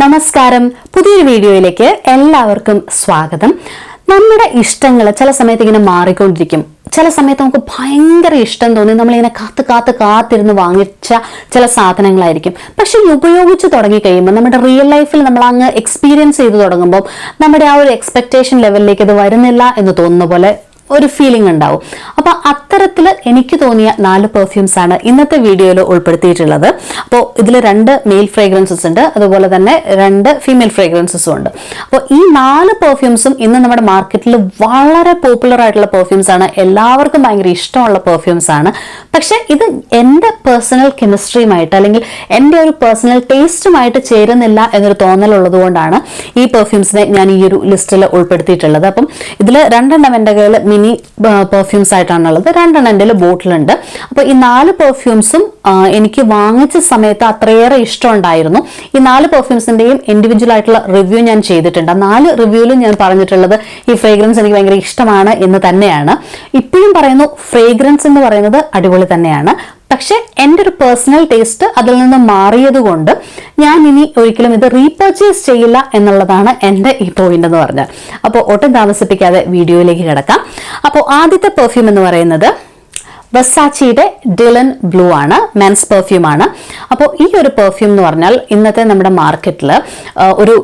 നമസ്കാരം. പുതിയൊരു വീഡിയോയിലേക്ക് എല്ലാവർക്കും സ്വാഗതം. നമ്മുടെ ഇഷ്ടങ്ങൾ ചില സമയത്ത് ഇങ്ങനെ മാറിക്കൊണ്ടിരിക്കും. ചില സമയത്ത് നമുക്ക് ഭയങ്കര ഇഷ്ടം തോന്നി നമ്മളിങ്ങനെ കാത്തിരുന്ന് വാങ്ങിച്ച ചില സാധനങ്ങളായിരിക്കും. പക്ഷെ ഉപയോഗിച്ച് തുടങ്ങി കഴിയുമ്പോൾ നമ്മുടെ റിയൽ ലൈഫിൽ നമ്മൾ അങ്ങ് എക്സ്പീരിയൻസ് ചെയ്ത് തുടങ്ങുമ്പോൾ നമ്മുടെ ആ ഒരു എക്സ്പെക്ടേഷൻ ലെവലിലേക്ക് ഇത് വരുന്നില്ല എന്ന് തോന്നുന്ന പോലെ ഒരു ഫീലിംഗ് ഉണ്ടാവും. അപ്പൊ അത്തരത്തിൽ എനിക്ക് തോന്നിയ 4 പെർഫ്യൂംസ് ആണ് ഇന്നത്തെ വീഡിയോയിൽ ഉൾപ്പെടുത്തിയിട്ടുള്ളത്. അപ്പോൾ ഇതിൽ 2 മെയിൽ ഫ്രേഗ്രൻസസ് ഉണ്ട്, അതുപോലെ തന്നെ 2 ഫീമെയിൽ ഫ്രേഗ്രൻസസും ഉണ്ട്. അപ്പോൾ ഈ 4 പെർഫ്യൂംസും ഇന്ന് നമ്മുടെ മാർക്കറ്റിൽ വളരെ പോപ്പുലർ ആയിട്ടുള്ള പെർഫ്യൂംസ് ആണ്. എല്ലാവർക്കും ഭയങ്കര ഇഷ്ടമുള്ള പെർഫ്യൂംസ് ആണ്. പക്ഷെ ഇത് എൻ്റെ പേഴ്സണൽ കെമിസ്ട്രിയുമായിട്ട് അല്ലെങ്കിൽ എൻ്റെ ഒരു പേഴ്സണൽ ടേസ്റ്റുമായിട്ട് ചേരുന്നില്ല എന്നൊരു തോന്നലുള്ളത് കൊണ്ടാണ് ഈ പെർഫ്യൂംസിനെ ഞാൻ ഈ ഒരു ലിസ്റ്റിൽ ഉൾപ്പെടുത്തിയിട്ടുള്ളത്. അപ്പം ഇതിൽ 2 എൻ്റെ കയ്യിൽ മിനി പെർഫ്യൂംസ് ആയിട്ടാണുള്ളത്, 2 എൻ്റെ ബോട്ടിലുണ്ട്. അപ്പോൾ ഈ 4 പെർഫ്യൂംസും എനിക്ക് വാങ്ങിച്ച സമയത്ത് അത്രയേറെ ഇഷ്ടമുണ്ടായിരുന്നു. ഈ 4 പെർഫ്യൂംസിന്റെയും ഇൻഡിവിജ്വൽ ആയിട്ടുള്ള റിവ്യൂ ഞാൻ ചെയ്തിട്ടുണ്ട്. 4 റിവ്യൂവിലും ഞാൻ പറഞ്ഞിട്ടുള്ളത് ഈ ഫ്രേഗ്രൻസ് എനിക്ക് ഭയങ്കര ഇഷ്ടമാണ് എന്ന് തന്നെയാണ്. ഇപ്പോഴും പറയുന്നു, ഫ്രേഗ്രൻസ് എന്ന് പറയുന്നത് അടിപൊളി തന്നെയാണ്. പക്ഷെ എൻ്റെ ഒരു പേഴ്സണൽ ടേസ്റ്റ് അതിൽ നിന്ന് മാറിയത് കൊണ്ട് ഞാൻ ഇനി ഒരിക്കലും ഇത് റീപർച്ചേസ് ചെയ്യില്ല എന്നുള്ളതാണ് എൻ്റെ ഈ പോയിന്റ് എന്ന് പറഞ്ഞാൽ. അപ്പോൾ ഒട്ടും താമസിപ്പിക്കാതെ വീഡിയോയിലേക്ക് കിടക്കാം. അപ്പോൾ ആദ്യത്തെ പെർഫ്യൂം എന്ന് പറയുന്നത് വെർസാച്ചിയുടെ ഡിലൻ ബ്ലൂ ആണ്, മെൻസ് പെർഫ്യൂം ആണ്. അപ്പോൾ ഈ ഒരു പെർഫ്യൂം എന്ന് പറഞ്ഞാൽ ഇന്നത്തെ നമ്മുടെ മാർക്കറ്റിൽ ഒരു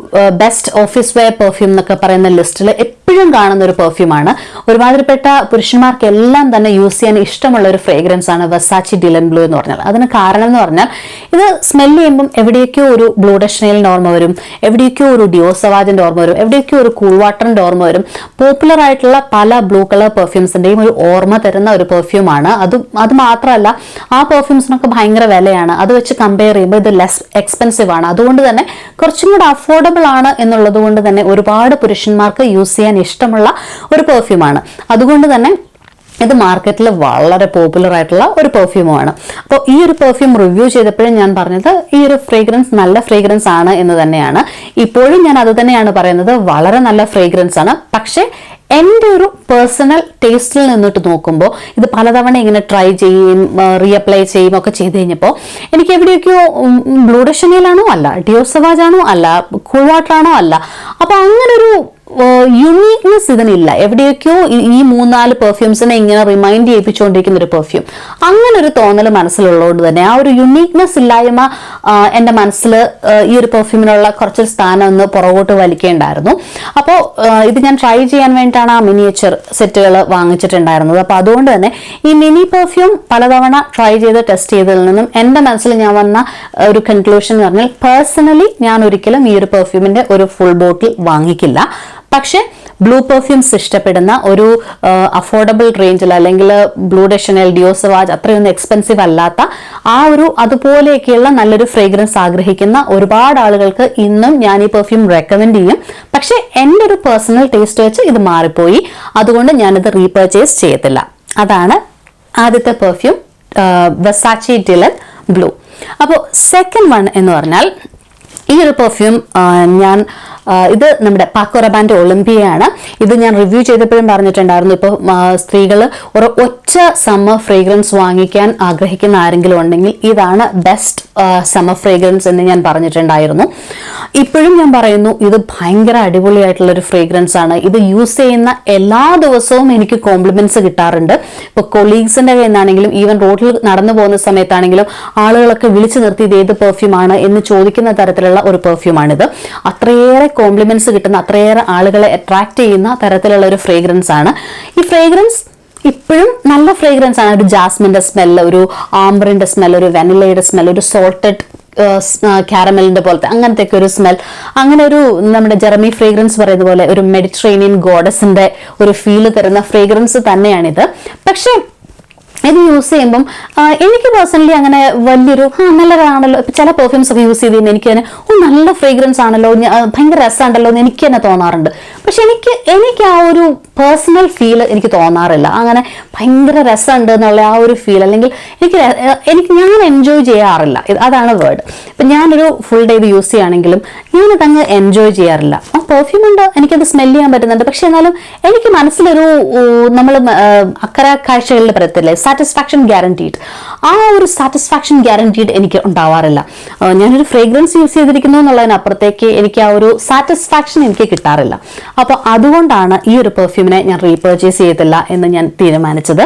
ബെസ്റ്റ് ഓഫീസ് വെയർ പെർഫ്യൂം എന്നൊക്കെ പറയുന്ന ലിസ്റ്റിൽ എപ്പോഴും കാണുന്ന ഒരു പെർഫ്യൂമാണ്. ഒരുമാതിരിപ്പെട്ട പുരുഷന്മാർക്കെല്ലാം തന്നെ യൂസ് ചെയ്യാൻ ഇഷ്ടമുള്ള ഒരു ഫ്രേഗ്രൻസ് ആണ് വെർസാച്ചി ഡിലൻ ബ്ലൂ എന്ന് പറഞ്ഞാൽ. അതിന് കാരണം എന്ന് പറഞ്ഞാൽ ഇത് സ്മെൽ ചെയ്യുമ്പം എവിടെയൊക്കെയോ ഒരു ബ്ലൂ ഡെ ഷനേലിന്റെ ഓർമ്മ വരും, എവിടെയൊക്കെയോ ഒരു ഡിയോർ സവാജിന്റെ ഓർമ്മ വരും, എവിടെയൊക്കെയോ ഒരു കൂൾ വാട്ടറിന്റെ ഓർമ്മ വരും. പോപ്പുലർ ആയിട്ടുള്ള പല ബ്ലൂ കളർ പെർഫ്യൂംസിന്റെയും ഒരു ഓർമ്മ തരുന്ന ഒരു പെർഫ്യൂമാണ്. അത് മാത്രമല്ല, ആ പെർഫ്യൂംസിനൊക്കെ ഭയങ്കര വിലയാണ്. അത് വെച്ച് കമ്പയർ ചെയ്യുമ്പോൾ ഇത് ലെസ് എക്സ്പെൻസീവ് ആണ്. അതുകൊണ്ട് തന്നെ കുറച്ചും കൂടെ അഫോർഡബിൾ ആണ് എന്നുള്ളത് കൊണ്ട് തന്നെ ഒരുപാട് പുരുഷന്മാർക്ക് യൂസ് ചെയ്യാൻ ഇഷ്ടമുള്ള ഒരു പെർഫ്യൂമാണ്. അതുകൊണ്ട് തന്നെ ഇത് മാർക്കറ്റിൽ വളരെ പോപ്പുലർ ആയിട്ടുള്ള ഒരു പെർഫ്യൂമാണ്. അപ്പോൾ ഈ ഒരു പെർഫ്യൂം റിവ്യൂ ചെയ്തപ്പോഴും ഞാൻ പറഞ്ഞത് ഈ ഒരു ഫ്രേഗ്രൻസ് നല്ല ഫ്രേഗ്രൻസ് ആണ് എന്ന് തന്നെയാണ്. ഇപ്പോഴും ഞാൻ അത് തന്നെയാണ് പറയുന്നത്, വളരെ നല്ല ഫ്രേഗ്രൻസ് ആണ്. പക്ഷേ എൻ്റെ ഒരു പേഴ്സണൽ ടേസ്റ്റിൽ നിന്നിട്ട് നോക്കുമ്പോൾ ഇത് പലതവണ ഇങ്ങനെ ട്രൈ ചെയ്യും, റീഅപ്ലൈ ചെയ്യും ഒക്കെ ചെയ്ത് കഴിഞ്ഞപ്പോൾ എനിക്ക് എവിടെയൊക്കെയോ ബ്ലൂ ഡെ ഷനേലാണോ അല്ല, ഡിയോർ സവാജ് ആണോ അല്ല, കൂൾ വാട്ടർ ആണോ അല്ല. അപ്പോൾ അങ്ങനൊരു യുണീക്നെസ് ഇതിനില്ല. എവിടെയൊക്കെയോ ഈ 3-4 പെർഫ്യൂംസിനെ ഇങ്ങനെ റിമൈൻഡ് ചെയ്യിപ്പിച്ചുകൊണ്ടിരിക്കുന്ന ഒരു പെർഫ്യൂം, അങ്ങനെ ഒരു തോന്നൽ മനസ്സിലുള്ളതുകൊണ്ട് തന്നെ ആ ഒരു യുണീക്നെസ് ഇല്ലായ്മ എൻ്റെ മനസ്സിൽ ഈ ഒരു പെർഫ്യൂമിനുള്ള കുറച്ചൊരു സ്ഥാനം ഒന്ന് പുറകോട്ട് വലിക്കേണ്ടായിരുന്നു. അപ്പോൾ ഇത് ഞാൻ ട്രൈ ചെയ്യാൻ വേണ്ടിയിട്ടാണ് ആ മിനിയേച്ചർ സെറ്റുകൾ വാങ്ങിച്ചിട്ടുണ്ടായിരുന്നത്. അപ്പോൾ അതുകൊണ്ട് തന്നെ ഈ മിനി പെർഫ്യൂം പലതവണ ട്രൈ ചെയ്ത് ടെസ്റ്റ് ചെയ്തതിൽ നിന്നും എൻ്റെ മനസ്സിൽ ഞാൻ വന്ന ഒരു കൺക്ലൂഷൻ എന്ന് പറഞ്ഞാൽ, പേഴ്സണലി ഞാൻ ഒരിക്കലും ഈ ഒരു പെർഫ്യൂമിന്റെ ഒരു ഫുൾ ബോട്ടിൽ വാങ്ങിക്കില്ല. പക്ഷെ ബ്ലൂ പെർഫ്യൂംസ് ഇഷ്ടപ്പെടുന്ന ഒരു അഫോർഡബിൾ റേഞ്ചിൽ അല്ലെങ്കിൽ ബ്ലൂ ഡെ ഷനേൽ, ഡിയോർ സവാജ് അത്രയൊന്നും എക്സ്പെൻസീവ് അല്ലാത്ത ആ ഒരു അതുപോലെയൊക്കെയുള്ള നല്ലൊരു ഫ്രേഗ്രൻസ് ആഗ്രഹിക്കുന്ന ഒരുപാട് ആളുകൾക്ക് ഇന്നും ഞാൻ ഈ പെർഫ്യൂം റെക്കമെൻഡ് ചെയ്യും. പക്ഷെ എൻ്റെ ഒരു പേഴ്സണൽ ടേസ്റ്റ് വെച്ച് ഇത് മാറിപ്പോയി, അതുകൊണ്ട് ഞാനിത് റീപർച്ചേസ് ചെയ്യത്തില്ല. അതാണ് ആദ്യത്തെ പെർഫ്യൂം, വെർസാച്ചി ഡിലൻ ബ്ലൂ. അപ്പോൾ സെക്കൻഡ് വൺ എന്ന് പറഞ്ഞാൽ ഈ ഒരു പെർഫ്യൂം ഇത് നമ്മുടെ പാക്കോ റബാന്റെ ഒളിമ്പിയയാണ്. ഇത് ഞാൻ റിവ്യൂ ചെയ്തപ്പോഴും പറഞ്ഞിട്ടുണ്ടായിരുന്നു, ഇപ്പോൾ സ്ത്രീകൾ ഒരു ഒറ്റ സമ്മർ ഫ്രേഗ്രൻസ് വാങ്ങിക്കാൻ ആഗ്രഹിക്കുന്ന ആരെങ്കിലും ഉണ്ടെങ്കിൽ ഇതാണ് ബെസ്റ്റ് സമ്മർ ഫ്രേഗ്രൻസ് എന്ന് ഞാൻ പറഞ്ഞിട്ടുണ്ടായിരുന്നു. ഇപ്പോഴും ഞാൻ പറയുന്നു, ഇത് ഭയങ്കര അടിപൊളിയായിട്ടുള്ള ഒരു ഫ്രേഗ്രൻസ് ആണ്. ഇത് യൂസ് ചെയ്യുന്ന എല്ലാ ദിവസവും എനിക്ക് കോംപ്ലിമെന്റ്സ് കിട്ടാറുണ്ട്. ഇപ്പോൾ കൊളീഗ്സിന്റെ കയ്യിൽ നിന്നാണെങ്കിലും ഈവൻ റോഡിൽ നടന്നു പോകുന്ന സമയത്താണെങ്കിലും ആളുകളൊക്കെ വിളിച്ചു നിർത്തി ഇത് ഏത് പെർഫ്യൂമാണ് എന്ന് ചോദിക്കുന്ന തരത്തിലുള്ള ഒരു പെർഫ്യൂമാണിത്. അത്രയേറെ കോംപ്ലിമെന്റ്സ് കിട്ടുന്ന, അത്രയേറെ ആളുകളെ അട്രാക്ട് ചെയ്യുന്ന തരത്തിലുള്ള ഒരു ഫ്രേഗ്രൻസ് ആണ്. ഈ ഫ്രേഗ്രൻസ് ഇപ്പോഴും നല്ല ഫ്രേഗ്രൻസ് ആണ്. ഒരു ജാസ്മിന്റെ സ്മെല്ല്, ഒരു ആംബറിന്റെ സ്മെൽ, ഒരു വെനിലയുടെ സ്മെൽ, ഒരു സോൾട്ടഡ് കാരമലിന്റെ പോലത്തെ അങ്ങനത്തെ ഒക്കെ ഒരു സ്മെൽ, അങ്ങനെ ഒരു നമ്മുടെ ജെറമി ഫ്രേഗ്രൻസ് പറയുന്ന പോലെ ഒരു മെഡിറ്ററേനിയൻ ഗോഡസിന്റെ ഒരു ഫീല് തരുന്ന ഫ്രേഗ്രൻസ് തന്നെയാണിത്. പക്ഷേ ഇത് യൂസ് ചെയ്യുമ്പം എനിക്ക് പേഴ്സണലി അങ്ങനെ വലിയൊരു നല്ലതാണല്ലോ, ചില പെർഫ്യൂംസ് ഒക്കെ യൂസ് ചെയ്ത് കഴിഞ്ഞാൽ എനിക്ക് തന്നെ നല്ല ഫ്രേഗ്രൻസ് ആണല്ലോ, ഭയങ്കര രസമുണ്ടല്ലോ എന്ന് എനിക്ക് തന്നെ തോന്നാറുണ്ട്. പക്ഷെ എനിക്ക് ആ ഒരു പേഴ്സണൽ ഫീൽ എനിക്ക് തോന്നാറില്ല. അങ്ങനെ ഭയങ്കര രസമുണ്ട് എന്നുള്ള ആ ഒരു ഫീൽ, അല്ലെങ്കിൽ ഞാൻ എൻജോയ് ചെയ്യാറില്ല. അതാണ് വേർഡ്. ഇപ്പം ഞാനൊരു ഫുൾ ഡേ ഇത് യൂസ് ചെയ്യുകയാണെങ്കിലും ഞാനത് അങ്ങ് എൻജോയ് ചെയ്യാറില്ല. പെർഫ്യൂം ഉണ്ട്, എനിക്കത് സ്മെൽ ചെയ്യാൻ പറ്റുന്നുണ്ട്, പക്ഷെ എന്നാലും എനിക്ക് മനസ്സിലൊരു നമ്മൾ അക്കര കാഴ്ചകളിൽ പറയത്തില്ലേ സാറ്റിസ്ഫാക്ഷൻ ഗ്യാരണ്ടീഡ്, ആ ഒരു സാറ്റിസ്ഫാക്ഷൻ ഗ്യാരണ്ടീഡ് എനിക്ക് ഉണ്ടാവാറില്ല. ഞാനൊരു ഫ്രേഗ്രൻസ് യൂസ് ചെയ്തിരിക്കുന്നു എന്നുള്ളതിനപ്പുറത്തേക്ക് എനിക്ക് ആ ഒരു സാറ്റിസ്ഫാക്ഷൻ എനിക്ക് കിട്ടാറില്ല. അപ്പോൾ അതുകൊണ്ടാണ് ഈ ഒരു പെർഫ്യൂമിനെ ഞാൻ റീപർച്ചേസ് ചെയ്യത്തില്ല എന്ന് ഞാൻ തീരുമാനിച്ചത്.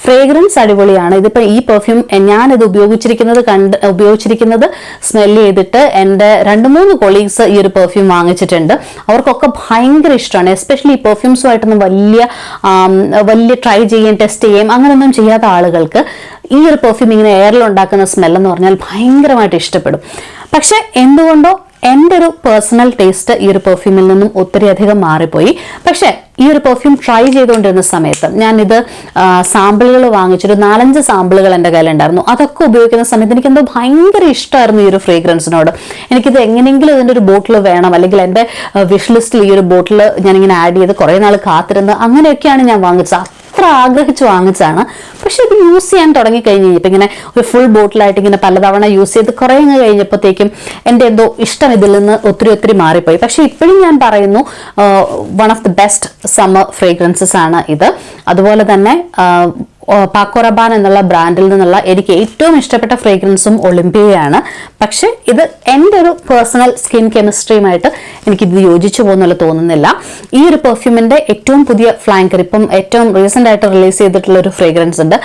ഫ്രേഗ്രൻസ് അടിപൊളിയാണ്. ഇതിപ്പോൾ ഈ പെർഫ്യൂം ഞാനിത് ഉപയോഗിച്ചിരിക്കുന്നത് സ്മെല് ചെയ്തിട്ട് എൻ്റെ 2-3 കൊളീഗ്സ് ഈ ഒരു പെർഫ്യൂം വാങ്ങിച്ചിട്ടുണ്ട്. അവർക്കൊക്കെ ഭയങ്കര ഇഷ്ടമാണ്. എസ്പെഷ്യലി ഈ പെർഫ്യൂംസുമായിട്ടൊന്നും വലിയ ട്രൈ ചെയ്യുകയും ടെസ്റ്റ് ചെയ്യുകയും അങ്ങനെയൊന്നും ചെയ്യാത്ത ആളുകൾക്ക് ഈ ഒരു പെർഫ്യൂം ഇങ്ങനെ എയറിൽ ഉണ്ടാക്കുന്ന സ്മെല്ലെന്ന് പറഞ്ഞാൽ ഭയങ്കരമായിട്ട് ഇഷ്ടപ്പെടും. പക്ഷെ എന്തുകൊണ്ടോ എൻ്റെ ഒരു പേഴ്സണൽ ടേസ്റ്റ് ഈ ഒരു പെർഫ്യൂമിൽ നിന്നും ഒത്തിരി അധികം മാറിപ്പോയി. പക്ഷെ ഈ ഒരു പെർഫ്യൂം ട്രൈ ചെയ്തുകൊണ്ടിരുന്ന സമയത്ത് ഞാനിത് സാമ്പിളുകൾ വാങ്ങിച്ചൊരു 4-5 സാമ്പിളുകൾ എൻ്റെ കയ്യിലുണ്ടായിരുന്നു. അതൊക്കെ ഉപയോഗിക്കുന്ന സമയത്ത് എനിക്കെന്തോ ഭയങ്കര ഇഷ്ടമായിരുന്നു ഈ ഒരു ഫ്രേഗ്രൻസിനോട്. എനിക്കിത് എങ്ങനെയെങ്കിലും ഇതിൻ്റെ ഒരു ബോട്ടിൽ വേണം, അല്ലെങ്കിൽ എൻ്റെ വിഷ് ലിസ്റ്റിൽ ഈ ഒരു ബോട്ടിൽ ഞാനിങ്ങനെ ആഡ് ചെയ്ത് കുറേ നാൾ കാത്തിരുന്ന് അങ്ങനെയൊക്കെയാണ് ഞാൻ വാങ്ങിച്ചത്. അത്ര ആഗ്രഹിച്ച് വാങ്ങിച്ചാണ്. പക്ഷെ ഇത് യൂസ് ചെയ്യാൻ തുടങ്ങിക്കഴിഞ്ഞ് കഴിഞ്ഞപ്പോൾ ഇങ്ങനെ ഒരു ഫുൾ ബോട്ടിലായിട്ട് ഇങ്ങനെ പലതവണ യൂസ് ചെയ്ത് കുറേ കഴിഞ്ഞപ്പോഴത്തേക്കും എൻ്റെ എന്തോ ഇഷ്ടം ഇതിൽ നിന്ന് ഒത്തിരി മാറിപ്പോയി. പക്ഷെ ഇപ്പോഴും ഞാൻ പറയുന്നു one of the best summer fragrances ആണ് ഇത്. അതുപോലെ തന്നെ പാക്കോ റബാൻ എന്നുള്ള ബ്രാൻഡിൽ നിന്നുള്ള എനിക്ക് ഏറ്റവും ഇഷ്ടപ്പെട്ട ഫ്രേഗ്രൻസും ഒളിമ്പിയയാണ്. പക്ഷെ ഇത് എൻ്റെ ഒരു പേഴ്സണൽ സ്കിൻ കെമിസ്ട്രിയുമായിട്ട് എനിക്കിത് യോജിച്ചു പോകുന്നുള്ള തോന്നുന്നില്ല. ഈ ഒരു പെർഫ്യൂമിൻ്റെ ഏറ്റവും പുതിയ ഫ്ലാങ്കർ ഇപ്പം ഏറ്റവും റീസെൻ്റ് ആയിട്ട് റിലീസ് ചെയ്തിട്ടുള്ള ഒരു ഫ്രേഗ്രൻസ് ഉണ്ട്.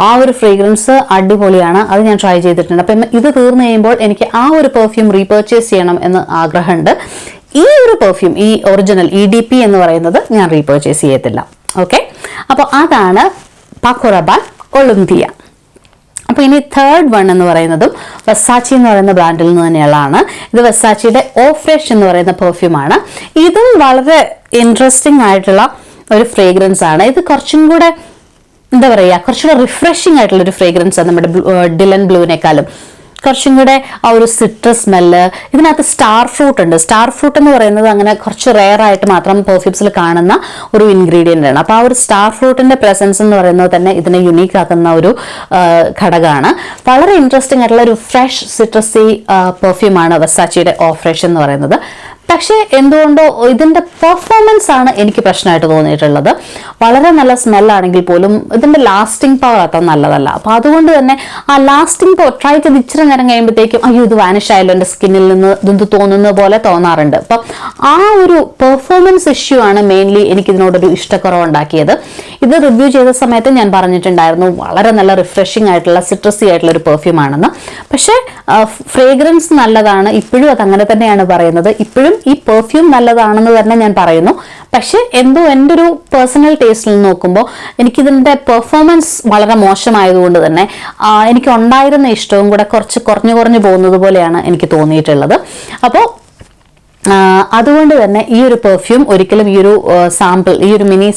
ആ ഒരു ഫ്രേഗ്രൻസ് അടിപൊളിയാണ്. അത് ഞാൻ ട്രൈ ചെയ്തിട്ടുണ്ട്. അപ്പം ഇത് തീർന്നു കഴിയുമ്പോൾ എനിക്ക് ആ ഒരു പെർഫ്യൂം റീപർച്ചേസ് ചെയ്യണം എന്ന് ആഗ്രഹമുണ്ട്. ഈ ഒരു പെർഫ്യൂം, ഈ ഒറിജിനൽ EDP എന്ന് പറയുന്നത് ഞാൻ റീപർച്ചേസ് ചെയ്യത്തില്ല. ഓക്കെ, അപ്പോൾ അതാണ് പാക്കോ റബാൻ ഒളിമ്പിയ. അപ്പോൾ ഇനി തേർഡ് വൺ എന്ന് പറയുന്നതും വെസാച്ചി എന്ന് പറയുന്ന ബ്രാൻഡിൽ നിന്ന് തന്നെയുള്ളതാണ്. ഇത് വെസാച്ചിയുടെ ഓ ഫ്രഷ് എന്ന് പറയുന്ന പെർഫ്യൂമാണ്. ഇതും വളരെ ഇൻട്രസ്റ്റിംഗ് ആയിട്ടുള്ള ഒരു ഫ്രേഗ്രൻസ് ആണ്. ഇത് കുറച്ചും കൂടെ എന്താ പറയുക, കുറച്ചുകൂടെ റിഫ്രഷിംഗ് ആയിട്ടുള്ള ഒരു ഫ്രേഗ്രൻസ് ആണ് നമ്മുടെ ഡിലൻ ബ്ലൂവിനേക്കാളും. കുറച്ചും കൂടെ ആ ഒരു സിട്രസ് സ്മെല്ല്. ഇതിനകത്ത് സ്റ്റാർ ഫ്രൂട്ട് ഉണ്ട്. സ്റ്റാർ ഫ്രൂട്ട് എന്ന് പറയുന്നത് അങ്ങനെ കുറച്ച് റെയർ ആയിട്ട് മാത്രം പെർഫ്യൂംസിൽ കാണുന്ന ഒരു ഇൻഗ്രീഡിയൻ്റ് ആണ്. അപ്പോൾ ആ ഒരു സ്റ്റാർ ഫ്രൂട്ടിൻ്റെ പ്രസൻസ് എന്ന് പറയുന്നത് തന്നെ ഇതിനെ യുണീക്ക് ആക്കുന്ന ഒരു ഘടകമാണ്. വളരെ ഇൻട്രസ്റ്റിംഗ് ആയിട്ടുള്ള ഒരു ഫ്രഷ് സിട്രസി പെർഫ്യൂമാണ് വെസാച്ചിയുടെ ഓ ഫ്രഷ് എന്ന് പറയുന്നത്. പക്ഷേ എന്തുകൊണ്ടോ ഇതിൻ്റെ പെർഫോമൻസ് ആണ് എനിക്ക് പ്രശ്നമായിട്ട് തോന്നിയിട്ടുള്ളത്. വളരെ നല്ല സ്മെല്ലാണെങ്കിൽ പോലും ഇതിൻ്റെ ലാസ്റ്റിംഗ് പവർ അത്ര നല്ലതല്ല. അപ്പോൾ അതുകൊണ്ട് തന്നെ ആ ലാസ്റ്റിംഗ് പവർ ട്രൈ ചെയ്ത് ഇച്ചിരി നേരം കഴിയുമ്പോഴത്തേക്കും അയ്യോ ഇത് വാനിഷ് ആയാലും എൻ്റെ സ്കിന്നിൽ നിന്ന് ഇതെന്ത് തോന്നുന്ന പോലെ തോന്നാറുണ്ട്. അപ്പം ആ ഒരു പെർഫോമൻസ് ഇഷ്യൂ ആണ് മെയിൻലി എനിക്കിതിനോടൊരു ഇഷ്ടക്കുറവ് ഉണ്ടാക്കിയത്. ഇത് റിവ്യൂ ചെയ്ത സമയത്ത് ഞാൻ പറഞ്ഞിട്ടുണ്ടായിരുന്നു വളരെ നല്ല റിഫ്രഷിംഗ് ആയിട്ടുള്ള സിട്രസി ആയിട്ടുള്ള ഒരു പെർഫ്യൂം ആണെന്ന്. പക്ഷേ ഫ്രേഗ്രൻസ് നല്ലതാണ്. ഇപ്പോഴും അതങ്ങനെ തന്നെയാണ് പറയുന്നത്. ഇപ്പോഴും ഈ പെർഫ്യൂം നല്ലതാണെന്ന് തന്നെ ഞാൻ പറയുന്നു. പക്ഷെ എന്തോ എൻ്റെ ഒരു പേഴ്സണൽ ടേസ്റ്റിൽ നോക്കുമ്പോൾ എനിക്കിതിൻ്റെ പെർഫോമൻസ് വളരെ മോശമായതുകൊണ്ട് തന്നെ എനിക്ക് ഉണ്ടായിരുന്ന ഇഷ്ടവും കൂടെ കുറച്ച് കുറഞ്ഞു പോകുന്നത് പോലെയാണ് എനിക്ക് തോന്നിയിട്ടുള്ളത്. അപ്പോൾ അതുകൊണ്ട് തന്നെ ഈ ഒരു പെർഫ്യൂം ഒരിക്കലും ഈ ഒരു സാമ്പിൾ, ഈ ഒരു മിനി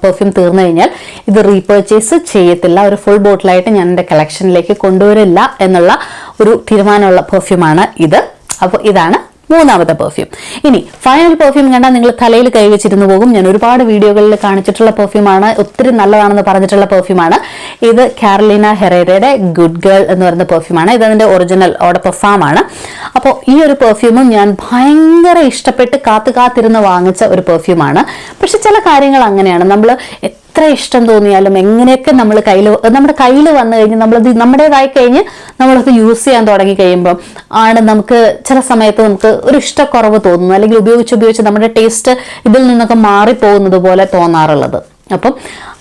പെർഫ്യൂം തീർന്നു കഴിഞ്ഞാൽ ഇത് റീപർച്ചേസ് ചെയ്യത്തില്ല. ഒരു ഫുൾ ബോട്ടിലായിട്ട് ഞാൻ എൻ്റെ കളക്ഷനിലേക്ക് കൊണ്ടുവരില്ല എന്നുള്ള ഒരു തീരുമാനമുള്ള പെർഫ്യൂമാണ് ഇത്. അപ്പോൾ ഇതാണ് മൂന്നാമത്തെ പെർഫ്യൂം. ഇനി ഫൈനൽ പെർഫ്യൂം കണ്ടാൽ നിങ്ങൾ തലയിൽ കൈവച്ചിരുന്നു പോകും. ഞാൻ ഒരുപാട് വീഡിയോകളിൽ കാണിച്ചിട്ടുള്ള പെർഫ്യൂമാണ്, ഒത്തിരി നല്ലതാണെന്ന് പറഞ്ഞിട്ടുള്ള പെർഫ്യൂമാണ്. ഇത് കാരോലിന ഹെറേറയുടെ ഗുഡ് ഗേൾ എന്ന് പറയുന്ന പെർഫ്യൂമാണ്. ഇത് അതിൻ്റെ ഒറിജിനൽ ഓടെ പെർഫാമാണ്. അപ്പോൾ ഈ ഒരു പെർഫ്യൂമും ഞാൻ ഭയങ്കര ഇഷ്ടപ്പെട്ട് കാത്തിരുന്ന് വാങ്ങിച്ച ഒരു പെർഫ്യൂമാണ്. പക്ഷെ ചില കാര്യങ്ങൾ അങ്ങനെയാണ്, നമ്മൾ എത്ര ഇഷ്ടം തോന്നിയാലും എങ്ങനെയൊക്കെ നമ്മുടെ കയ്യിൽ വന്നു കഴിഞ്ഞ് നമ്മളത് നമ്മുടേതായി കഴിഞ്ഞ് നമ്മളത് യൂസ് ചെയ്യാൻ തുടങ്ങി കഴിയുമ്പോൾ ആണ് നമുക്ക് ചില സമയത്ത് നമുക്ക് ഒരു ഇഷ്ടക്കുറവ് തോന്നുന്നു, അല്ലെങ്കിൽ ഉപയോഗിച്ച് നമ്മുടെ ടേസ്റ്റ് ഇതിൽ നിന്നൊക്കെ മാറിപ്പോകുന്നത് പോലെ തോന്നാറുള്ളത്. അപ്പം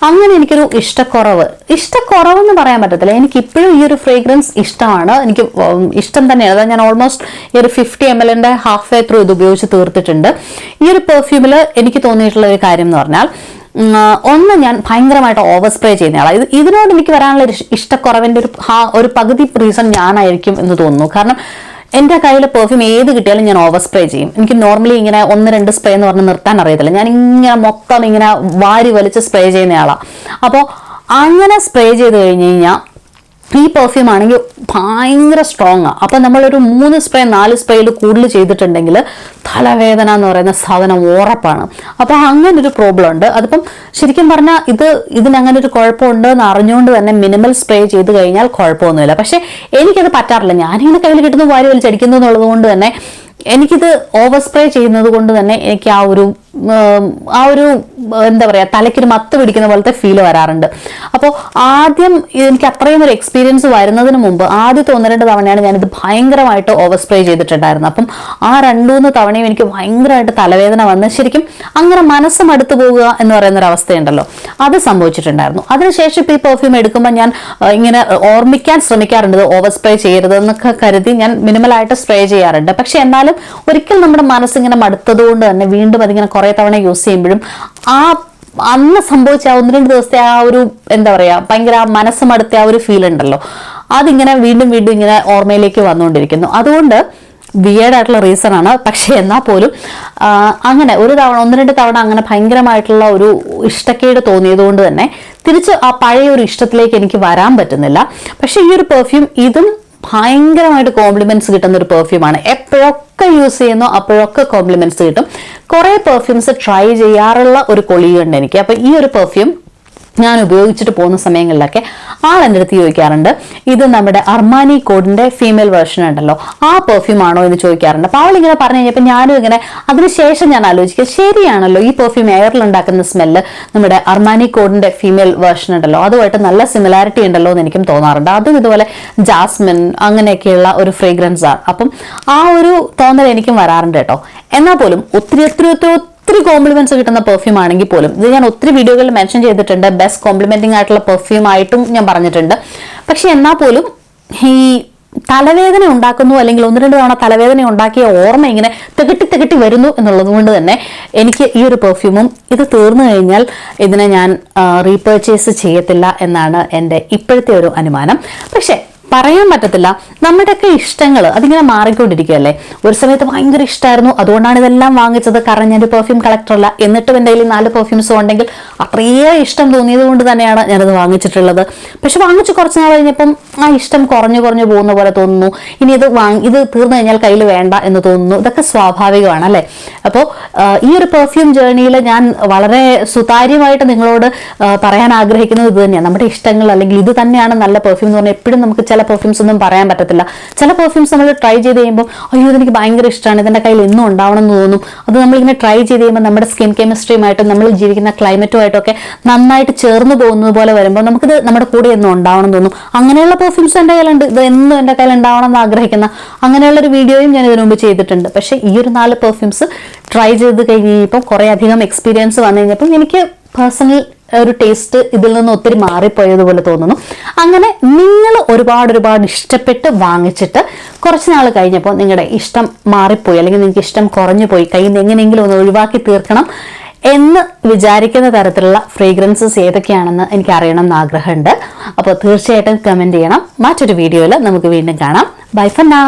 അങ്ങനെ എനിക്കൊരു ഇഷ്ടക്കുറവെന്ന് പറയാൻ പറ്റത്തില്ല. എനിക്ക് ഇപ്പോഴും ഈ ഒരു ഫ്രേഗ്രൻസ് ഇഷ്ടമാണ്, എനിക്ക് ഇഷ്ടം തന്നെയാണ്. അതായത് ഞാൻ ഓൾമോസ്റ്റ് ഈ ഒരു 50 ml ഹാഫ് വേ ത്രൂ ഇത് ഉപയോഗിച്ച് തീർത്തിട്ടുണ്ട്. ഈ ഒരു പെർഫ്യൂമിൽ എനിക്ക് തോന്നിയിട്ടുള്ള ഒരു കാര്യം എന്ന് പറഞ്ഞാൽ, ഒന്ന് ഞാൻ ഭയങ്കരമായിട്ട് ഓവർ സ്പ്രേ ചെയ്യുന്ന ആളാണ്. ഇതിനോട് എനിക്ക് വരാനുള്ള ഒരു ഇഷ്ടക്കുറവിൻ്റെ ഒരു പകുതി റീസൺ ഞാനായിരിക്കും എന്ന് തോന്നുന്നു. കാരണം എൻ്റെ കയ്യിൽ പെർഫ്യൂം ഏത് കിട്ടിയാലും ഞാൻ ഓവർ സ്പ്രേ ചെയ്യും. എനിക്ക് നോർമലി ഇങ്ങനെ 1-2 സ്പ്രേ എന്ന് പറഞ്ഞ് നിർത്താൻ അറിയത്തില്ല. ഞാൻ ഇങ്ങനെ മൊത്തം ഇങ്ങനെ വാരി വലിച്ച് സ്പ്രേ ചെയ്യുന്ന ആളാണ്. അപ്പോൾ അങ്ങനെ സ്പ്രേ ചെയ്ത് കഴിഞ്ഞ് കഴിഞ്ഞാൽ ഈ പെർഫ്യൂം ആണെങ്കിൽ ഭയങ്കര സ്ട്രോങ് ആണ്. അപ്പം നമ്മളൊരു 3 സ്പ്രേ 4 സ്പ്രേയിൽ കൂടുതൽ ചെയ്തിട്ടുണ്ടെങ്കിൽ തലവേദന എന്ന് പറയുന്ന സാധനം ഉറപ്പാണ്. അപ്പം അങ്ങനെ ഒരു പ്രോബ്ലം ഉണ്ട്. അതിപ്പം ശരിക്കും പറഞ്ഞാൽ ഇതിനങ്ങനെ ഒരു കുഴപ്പമുണ്ട് എന്ന് അറിഞ്ഞുകൊണ്ട് തന്നെ മിനിമൽ സ്പ്രേ ചെയ്ത് കഴിഞ്ഞാൽ കുഴപ്പമൊന്നുമില്ല. പക്ഷെ എനിക്കത് പറ്റാറില്ല. ഞാനിങ്ങനെ കയ്യിൽ കിട്ടുന്ന വാരി വലിച്ചടിക്കുന്നു എന്നുള്ളത് കൊണ്ട് തന്നെ എനിക്കിത് ഓവർ സ്പ്രേ ചെയ്യുന്നത് കൊണ്ട് തന്നെ എനിക്ക് ആ ഒരു എന്താ പറയുക, തലയ്ക്കൊരു മത്ത് പിടിക്കുന്ന പോലത്തെ ഫീൽ വരാറുണ്ട്. അപ്പോൾ ആദ്യം എനിക്ക് അത്രയും ഒരു എക്സ്പീരിയൻസ് വരുന്നതിന് മുമ്പ് ആദ്യത്തെ 1-2 തവണയാണ് ഞാനിത് ഭയങ്കരമായിട്ട് ഓവർ സ്പ്രേ ചെയ്തിട്ടുണ്ടായിരുന്നത്. അപ്പം ആ 2-3 തവണയും എനിക്ക് ഭയങ്കരമായിട്ട് തലവേദന വന്ന് ശരിക്കും അങ്ങനെ മനസ്സ് മടുത്തു പോകുക എന്ന് പറയുന്ന ഒരു അവസ്ഥയുണ്ടല്ലോ, അത് സംഭവിച്ചിട്ടുണ്ടായിരുന്നു. അതിനുശേഷം ഇപ്പോൾ ഈ പെർഫ്യൂം എടുക്കുമ്പോൾ ഞാൻ ഇങ്ങനെ ഓർമ്മിക്കാൻ ശ്രമിക്കാറുണ്ട് ഓവർ സ്പ്രേ ചെയ്യരുത് എന്നൊക്കെ കരുതി ഞാൻ മിനിമലായിട്ട് സ്പ്രേ ചെയ്യാറുണ്ട്. പക്ഷെ എന്നാലും ഒരിക്കൽ നമ്മുടെ മനസ്സിങ്ങനെ മടുത്തത് കൊണ്ട് തന്നെ വീണ്ടും അതിങ്ങനെ കുറേ തവണ യൂസ് ചെയ്യുമ്പോഴും അന്ന് സംഭവിച്ച 1-2 ദിവസത്തെ ആ ഒരു എന്താ പറയാ ഭയങ്കര മനസ്സ് മടുത്ത ആ ഒരു ഫീൽ ഉണ്ടല്ലോ, അതിങ്ങനെ വീണ്ടും വീണ്ടും ഇങ്ങനെ ഓർമ്മയിലേക്ക് വന്നുകൊണ്ടിരിക്കുന്നു. അതുകൊണ്ട് വിയേർഡ് ആയിട്ടുള്ള റീസൺ ആണ്. പക്ഷെ എന്നാൽ പോലും അങ്ങനെ 1-2 തവണ അങ്ങനെ ഭയങ്കരമായിട്ടുള്ള ഒരു ഇഷ്ടക്കേട് തോന്നിയത് കൊണ്ട് തന്നെ തിരിച്ച് ആ പഴയ ഒരു ഇഷ്ടത്തിലേക്ക് എനിക്ക് വരാൻ പറ്റുന്നില്ല. പക്ഷെ ഈ ഒരു പെർഫ്യൂം ഇതും ഭയങ്കരമായിട്ട് കോംപ്ലിമെന്റ്സ് കിട്ടുന്ന ഒരു പെർഫ്യൂമാണ്. എപ്പോഴൊക്കെ യൂസ് ചെയ്യുന്നു അപ്പോഴൊക്കെ കോംപ്ലിമെന്റ്സ് കിട്ടും. കുറേ പെർഫ്യൂംസ് ട്രൈ ചെയ്യാറുള്ള ഒരു കൊളീഗുണ്ട് എനിക്ക്. അപ്പോൾ ഈ ഒരു പെർഫ്യൂം ഞാൻ ഉപയോഗിച്ചിട്ട് പോകുന്ന സമയങ്ങളിലൊക്കെ എൻ്റെ അടുത്ത് ചോദിക്കാറുണ്ട്, ഇത് നമ്മുടെ അർമാനി കോഡിന്റെ ഫീമെയിൽ വേർഷൻ ഉണ്ടല്ലോ, ആ പെർഫ്യൂം ആണോ എന്ന് ചോദിക്കാറുണ്ട്. അപ്പോൾ അവളിങ്ങനെ പറഞ്ഞു കഴിഞ്ഞപ്പോൾ ഞാനും ഇങ്ങനെ അതിനുശേഷം ഞാൻ ആലോചിക്കുക, ശരിയാണല്ലോ, ഈ പെർഫ്യൂം എയറിൽ ഉണ്ടാക്കുന്ന സ്മെല്ല് നമ്മുടെ അർമാനി കോഡിന്റെ ഫീമെയിൽ വേർഷൻ ഉണ്ടല്ലോ അതുമായിട്ട് നല്ല സിമിലാരിറ്റി ഉണ്ടല്ലോ എന്ന് എനിക്കും തോന്നാറുണ്ട്. അതും ഇതുപോലെ ജാസ്മിൻ അങ്ങനെയൊക്കെയുള്ള ഒരു ഫ്രേഗ്രൻസ് ആണ്. അപ്പം ആ ഒരു തോന്നൽ എനിക്കും വരാറുണ്ട് കേട്ടോ. എന്നാൽ പോലും ഒത്തിരി കോംപ്ലിമെന്റ്സ് കിട്ടുന്ന പെർഫ്യൂം ആണെങ്കിൽ പോലും ഇത് ഞാൻ ഒത്തിരി വീഡിയോകളിൽ മെൻഷൻ ചെയ്തിട്ടുണ്ട്, ബെസ്റ്റ് കോംപ്ലിമെന്റിംഗ് ആയിട്ടുള്ള പെർഫ്യൂം ആയിട്ടും ഞാൻ പറഞ്ഞിട്ടുണ്ട്. പക്ഷെ എന്നാൽ പോലും ഈ തലവേദന ഉണ്ടാക്കുന്നു അല്ലെങ്കിൽ 1-2 തവണ തലവേദന ഉണ്ടാക്കിയ ഓർമ്മ ഇങ്ങനെ തികട്ടി വരുന്നു എന്നുള്ളത് കൊണ്ട് തന്നെ എനിക്ക് ഈ ഒരു പെർഫ്യൂമും ഇത് തീർന്നു കഴിഞ്ഞാൽ ഇതിനെ ഞാൻ റീപർച്ചേസ് ചെയ്യത്തില്ല എന്നാണ് എൻ്റെ ഇപ്പോഴത്തെ ഒരു അനുമാനം. പക്ഷേ പറയാൻ പറ്റത്തില്ല, നമ്മുടെയൊക്കെ ഇഷ്ടങ്ങൾ അതിങ്ങനെ മാറിക്കൊണ്ടിരിക്കുകയല്ലേ. ഒരു സമയത്ത് ഭയങ്കര ഇഷ്ടമായിരുന്നു, അതുകൊണ്ടാണ് ഇതെല്ലാം വാങ്ങിച്ചത്. കാരണം ഞാനൊരു പെർഫ്യൂം കളക്ടറല്ല, എന്നിട്ടും എൻ്റെ കയ്യിൽ 4 പെർഫ്യൂംസും ഉണ്ടെങ്കിൽ അത്രയേറെ ഇഷ്ടം തോന്നിയത് കൊണ്ട് തന്നെയാണ് ഞാനത് വാങ്ങിച്ചിട്ടുള്ളത്. പക്ഷെ വാങ്ങിച്ച് കുറച്ച് നാൾ കഴിഞ്ഞപ്പം ആ ഇഷ്ടം കുറഞ്ഞു പോകുന്ന പോലെ തോന്നുന്നു. ഇനി ഇത് തീർന്നു കഴിഞ്ഞാൽ കയ്യിൽ വേണ്ട എന്ന് തോന്നുന്നു. ഇതൊക്കെ സ്വാഭാവികമാണ് അല്ലേ. അപ്പോൾ ഈ ഒരു പെർഫ്യൂം ജേർണിയിൽ ഞാൻ വളരെ സുതാര്യമായിട്ട് നിങ്ങളോട് പറയാൻ ആഗ്രഹിക്കുന്നത് ഇത് തന്നെയാണ്. നമ്മുടെ ഇഷ്ടങ്ങൾ അല്ലെങ്കിൽ ഇത് തന്നെയാണ് നല്ല പെർഫ്യൂം എന്ന് പറഞ്ഞാൽ എപ്പോഴും നമുക്ക് ചില പെർഫ്യൂംസ് ഒന്നും പറയാൻ പറ്റത്തില്ല. ചില പെർഫ്യൂംസ് നമ്മൾ ട്രൈ ചെയ്ത് കഴിയുമ്പോൾ അയ്യോ ഇതെനിക്ക് ഭയങ്കര ഇഷ്ടമാണ്, ഇതിൻ്റെ കയ്യിൽ എന്നും ഉണ്ടാവണം എന്ന് തോന്നും. അത് നമ്മളിങ്ങനെ ട്രൈ ചെയ്ത് കഴിയുമ്പോൾ നമ്മുടെ സ്കിൻ കെമിസ്ട്രിയുമായിട്ടും നമ്മൾ ജീവിക്കുന്ന ക്ലൈമറ്റുമായിട്ടൊക്കെ നന്നായിട്ട് ചേർന്ന് പോകുന്നത് പോലെ വരുമ്പോൾ നമുക്കിത് നമ്മുടെ കൂടെ എന്നും ഉണ്ടാവണം എന്ന് തോന്നും. അങ്ങനെയുള്ള പെർഫ്യൂംസ് എൻ്റെ കയ്യിലുണ്ട്, ഇത് എന്നും എൻ്റെ കയ്യിൽ ഉണ്ടാവണം എന്ന് ആഗ്രഹിക്കുന്ന അങ്ങനെയുള്ളൊരു വീഡിയോയും ഞാൻ ഇതിനു മുമ്പ് ചെയ്തിട്ടുണ്ട്. പക്ഷേ ഈ ഒരു 4 പെർഫ്യൂംസ് ട്രൈ ചെയ്ത് കഴിഞ്ഞപ്പോൾ കുറേ അധികം എക്സ്പീരിയൻസ് വന്നു കഴിഞ്ഞപ്പോൾ എനിക്ക് പേഴ്സണൽ ഒരു ടേസ്റ്റ് ഇതിൽ നിന്ന് ഒത്തിരി മാറിപ്പോയതുപോലെ തോന്നുന്നു. അങ്ങനെ നിങ്ങൾ ഒരുപാട് ഇഷ്ടപ്പെട്ട് വാങ്ങിച്ചിട്ട് കുറച്ച് നാൾ കഴിഞ്ഞപ്പോൾ നിങ്ങളുടെ ഇഷ്ടം മാറിപ്പോയി അല്ലെങ്കിൽ നിങ്ങൾക്ക് ഇഷ്ടം കുറഞ്ഞു പോയി, കയ്യിൽ നിന്ന് എങ്ങനെയെങ്കിലും ഒന്ന് ഒഴിവാക്കി തീർക്കണം എന്ന് വിചാരിക്കുന്ന തരത്തിലുള്ള ഫ്രേഗ്രൻസസ് ഏതൊക്കെയാണെന്ന് എനിക്ക് അറിയണം എന്ന് ആഗ്രഹമുണ്ട്. അപ്പോൾ തീർച്ചയായിട്ടും കമൻറ്റ് ചെയ്യണം. മറ്റൊരു വീഡിയോയിൽ നമുക്ക് വീണ്ടും കാണാം. Bye for now.